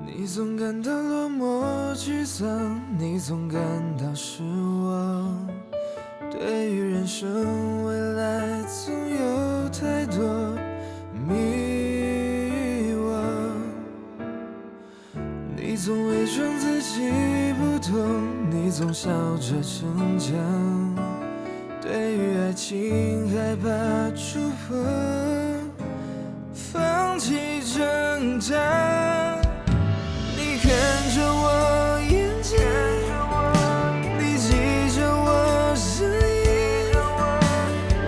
你总感到落寞沮丧，你总感到失望，对于人生未来总有太多迷惘。你总伪装自己不懂，你总笑着逞强，对于爱情害怕触碰，放弃挣扎。你看着我眼睛，你记着我声音，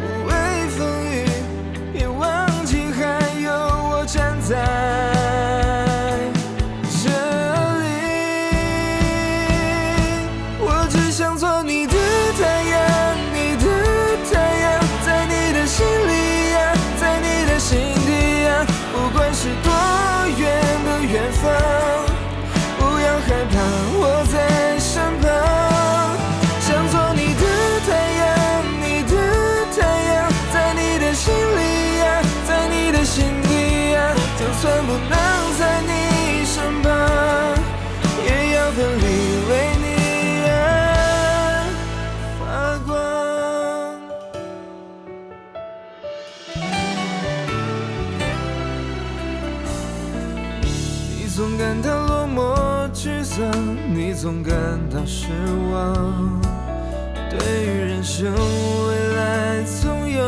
无畏风雨，别忘记还有我站在这里。我只想做你的太阳，你的太阳，在你的心里呀，在你的心底呀，不管是多远的远方，不要害怕，我在身旁。想做你的太阳，你的太阳，在你的心里呀，在你的心底呀，就算不能在你身旁，也要奋力为你发光。你总感到落寞沮丧，你总感到失望，对于人生未来总有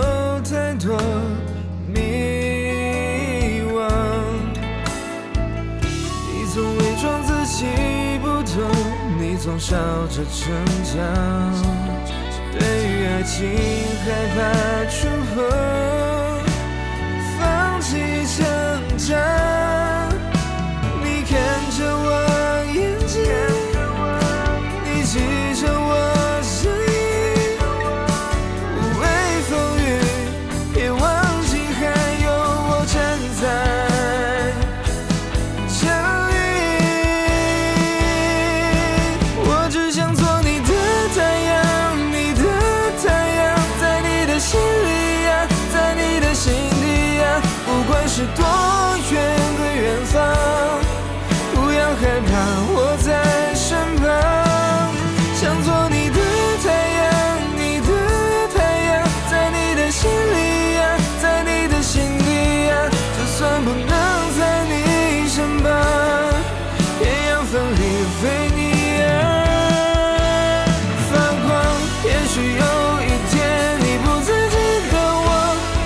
太多迷惘。你总伪装自己不懂，你总笑着逞强，对于爱情害怕触碰，放弃挣扎。你看着我眼睛，你记着我声音，无畏风雨，别忘记还有我站在这里。我只想做你的太阳，你的太阳，在你的心里呀，在你的心底呀，不管是多远的远方，不要害怕，我在身旁。想做你的太阳，你的太阳，在你的心里呀，在你的心底呀，就算不能在你身旁，也要奋力为你发光。也许有一天你不再记得我，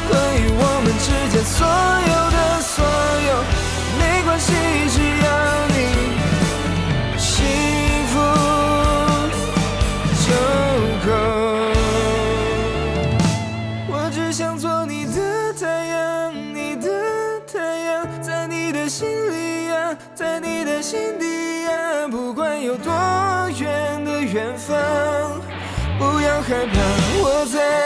关于我们之间所有的所有，没关系，只要你幸福就够。我只想做你的太阳，你的太阳，在你的心里呀，在你的心底呀，不管有多远的远方，不要害怕，我在